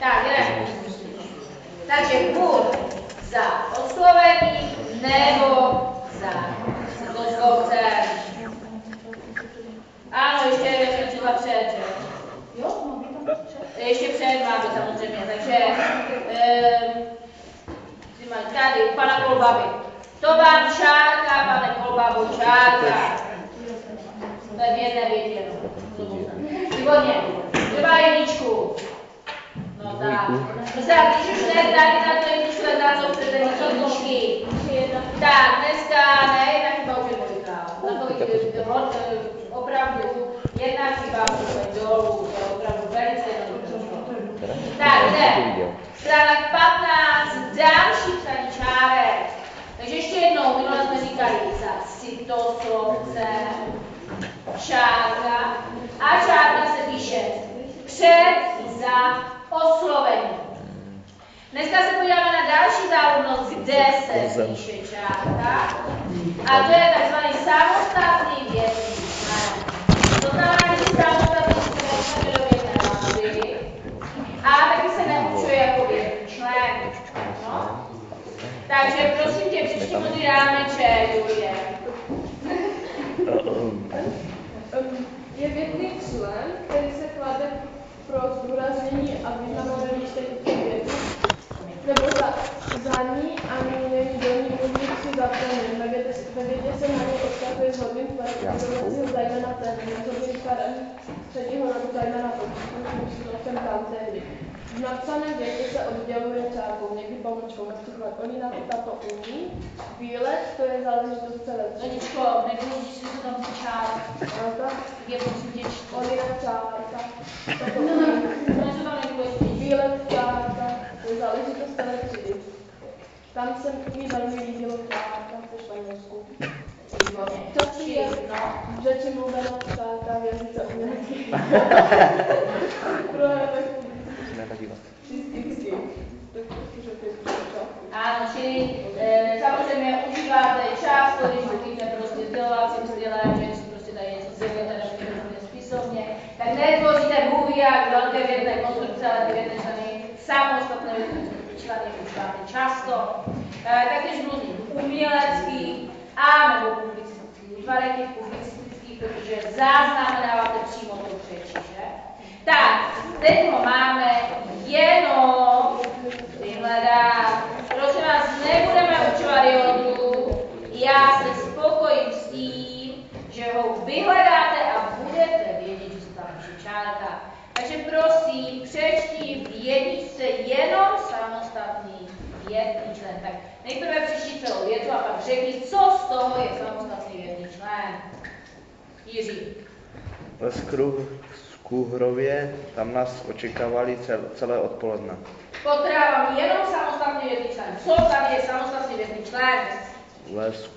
Tak, jdeme. Takže buď za oslovení nebo za doslovcem. Ano, ještě třeba před. Jo? Ještě před máme samozřejmě, takže tady pana Kolbaby. To vám čárka, pane Kolbabo, čárka. To je v jedné větě, no. Výborně. Třeba jedničku. No tak. Když už ne, tak na to jedničku, tak na to chcete mít jedničky. Tak, dneska ne, jedna chyba už je dvojka. Opravdu, jedna chyba už je dolů, to je opravdu velice jednoduché. Tak, jde. Stránek 15, další psaní čárek. Takže ještě jednou, minule jsme říkali za citoslovce, čárka a čárka se píše před za oslovení. Dneska se podíváme na další záludnost, kde se píše čárka a to je takzvaný samostatný větný člen. To znamená, že samostatný se nedovětné názvy a taky se neurčuje jako větný člen. No? Takže prosím tě, přečti mu ty rámeče, Julie. Je větný člen, který se klade pro zdůraznění a významové výčtení věty, nebo za ní a není do ní mluvníci zaplněn. Ve větě se na něj odkazuje shodným pojmenovacího zejména termín, shodným kladem třetího rodu zejména počtu, slovcem kantéry. V napsaném větě se odděluje čárkou, někdy pomlčkou, například Olina tato umí. Výlet, to je záležitost celé. Leničko, nevyložíš si to tam ty čárka. Je prosím tě čtyři. Olina čárka. Něco tam nevyložíš. Výlet čárka, to je záležitost celé třídy. Tam se mi velmi líbilo čárka po španělsku. To je v řeči mluvená čárka v jazyce umělecký. Ano, čili samozřejmě užíváte často, když mluvíte prostě sdělovacím stylem, že si prostě tady něco sdělujete nebo spisovně, tak netvoříte bůh jak velké větné konstrukce, ale ty větné členy samostatné členy užíváte často. Takyž mluvím umělecký a nebo publicistický. Výpadek je publicistický, protože zaznamenáváte přímo to řeči, že? Tak, teď ho máme jenom vyhledat. Prosím vás, nebudeme určovat jodu. Já se spokojím s tím, že ho vyhledáte a budete vědět, že se tam píše čárka. Takže prosím, přečti v jedničce jenom samostatný větný člen. Tak nejprve přečti celou větu a pak řekni, co z toho je samostatný větný člen. Jiří. Kůhrově, tam nás očekávali celé odpoledne. Potrávám jenom samostatný větný člen. Co tady je samostatný větný člen? Les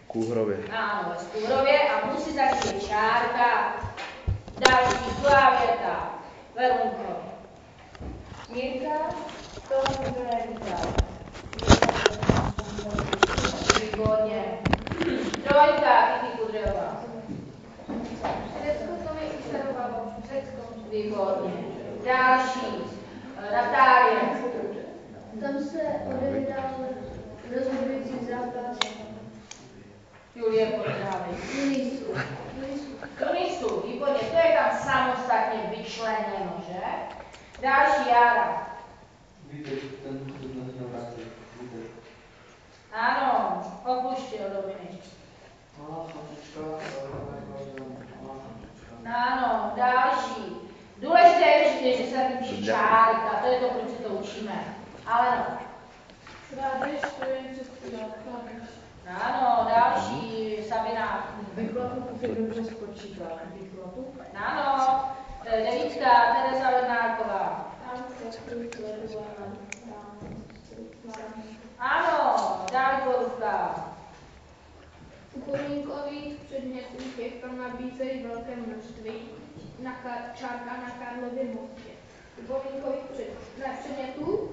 Kůhrově. Ano, les Kůhrově a musí začít čárka. Další druhá věta. Verunko. Jirka, to nebude říkat. Výborně. Trojka, Kiki Kudryová. Řecko to mi usarovalo. Řecko. Výborně. Další. Natálie. Tam se odehrál rozhodující zápas. Julie Podrávy. Tunisu. Výborně. To je tam samostatně vyčleněno, že? Další Jára. Ano, opuštěl Dominik. Ano, další. Důležité je, že se tady píše čárka, to je to, proč se to učíme. Ale no. Krádež, to je krádež. Ano, další, Sabina. Výplatu to se dobře spočítá. Výplatu? Ano, devítka, Tereza Lednáková. Ano, Dálkovka. U podmínkových předmětů těch tam nabízejí velké množství čárka na Karlově mostě. U podmínkových předmětů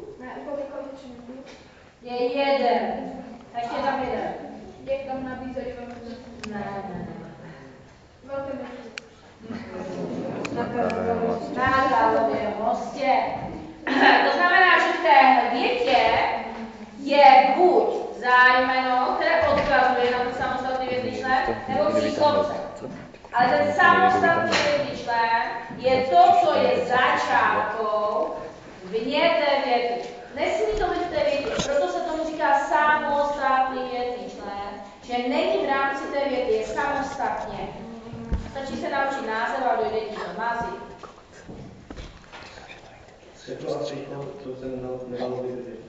Je jeden. Ještě tam jeden. těch tam nabízejí velké množství. Ne. Velké množství. Na Karlově mostě. To znamená, že v té větě je buď zájmeno, které odkazuje na ten samostatný větný člen, nebo příslovce. Ale ten samostatný větný člen je to, co je začátkou vně té věty. Nesmí to být v té větě, proto se tomu říká samostatný větný člen, že není v rámci té věty, je samostatně. Stačí se naučit název a dojde ti to. Mási. Světlo a sucho, to se nedalo vydržet.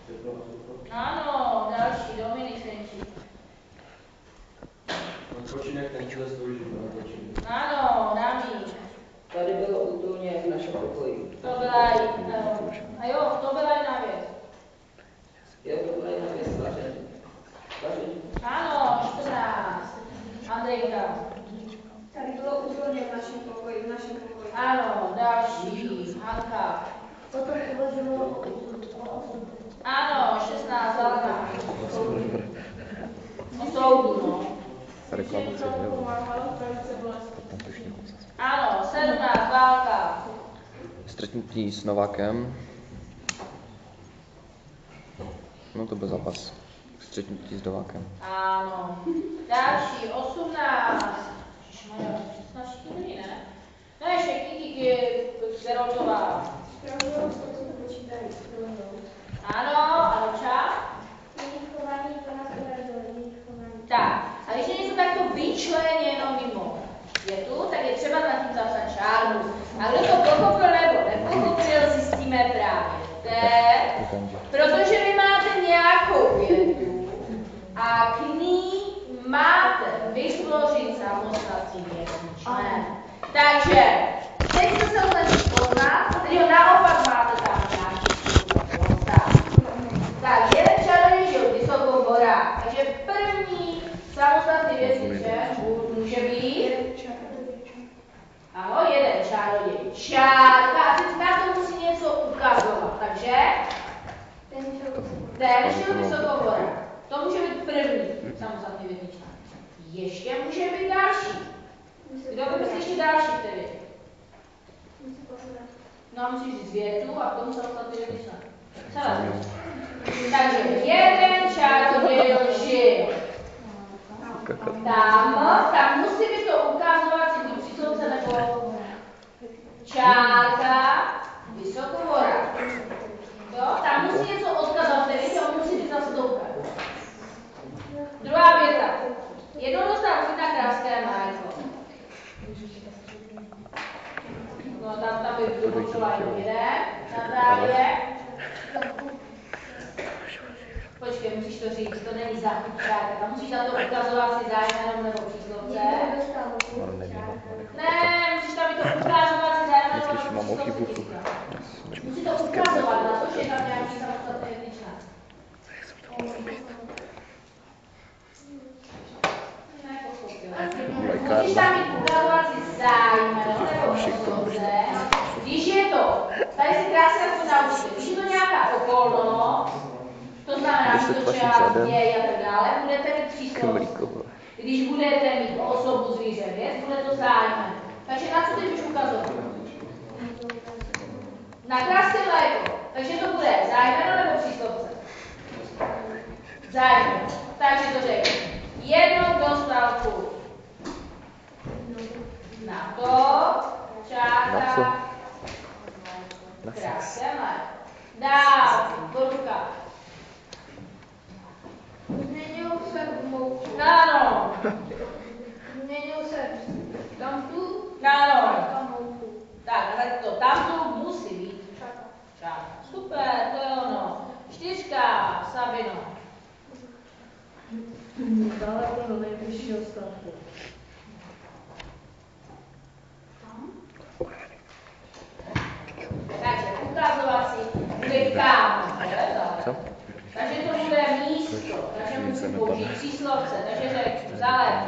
Světlo a sucho. Ano, další, Dominik Senčík. Odpočinek ten čas slouží na odpočinek. Ano, Nami. Tady bylo útulně v našem pokoji. To byla a jo, to byla jiná věc. Jo, to byla jiná věc, vaření. Ano, 14. Andrejka. Tady bylo údolně v našem pokoji, Ano, další. Hanka. Potom uvažovalo Ano, 16. Zalka. O soudu, no. Reklama se dělá. Pomáhala zbavit se bolesti. Ano, 17. Válka. Střetnutí s Novákem. No to byl zápas. Střetnutí s Novákem. Ano. Další, 18. Ježišmarja, 16 to není, ne? No ještě Kiki Zerotová. Ano, Anuča. Tak, a když je něco takto vyčleněno mimo větu, tak je třeba na tím zapsat čárnu. A kdo to pochopil nebo nepochopil, zjistíme právě teď, protože vy máte nějakou větu a k ní máte vytvořit samostatný větný člen. Takže teď jste se ho začít poznat, teď ho naopak máte tam nějaký poznat. Tak, jeden čaroděj žil vysokou horách, takže první samostatný větný člen může být ano, jeden čaroděj. Čárka, a teď na to musí něco ukazovat, takže ten žil vysokou horách. To může být první samostatný větný člen. Ještě může být další. Kdo by myslí ještě další v té větě? No, musíš říct větu a k tomu samostatný větný člen. Celé. Takže jeden čaroděj žil. Tam musí být to ukazovací buď příslovce nebo čárka, vysokou hora. Jo, tam musí něco odkazovat, tedy on musí být zastoupen. Druhá věta. Jednou dostal na kráské mléko. No, tam by potřeboval jenom jeden. Na právě. Počkej, musíš to říct, to není záchutčárka. Tam musíš za to ukazovat si zájmenom nebo příslovce. Ne, musíš tam to ukazovat si zájmenom nebo příslovce. Musí to ukazovat na to, že je tam nějaký samostatný větný člen. Musíš tam mít ukazovací zájmeno nebo příslovce. Když je to, tady si krásně to naučíte, když je to nějaká okolnost, to znamená, že to část děj a tak dále, budete mít příslovce. Když budete mít osobu, zvíře, věc, bude to zájmeno. Takže na co teď už ukazovat? Na krásné mléko. Takže to bude zájmeno nebo příslovce? Zájmeno. Takže to řeknu. Jednou dostal kus. Na to, čárka, krásné mléko. Dál, Boruka. Změnil se v mouku. Ano. Změnil se tamtu Ano. a mouku. Tak, tak to tamtu musí být. Čárka. Super, to je ono. 4, Sabino. Daleko do nejbližšího statku. Takže ukazovací bude kam. Takže to bude místo. Takže musím použít příslovce. Takže řeknu, zalep.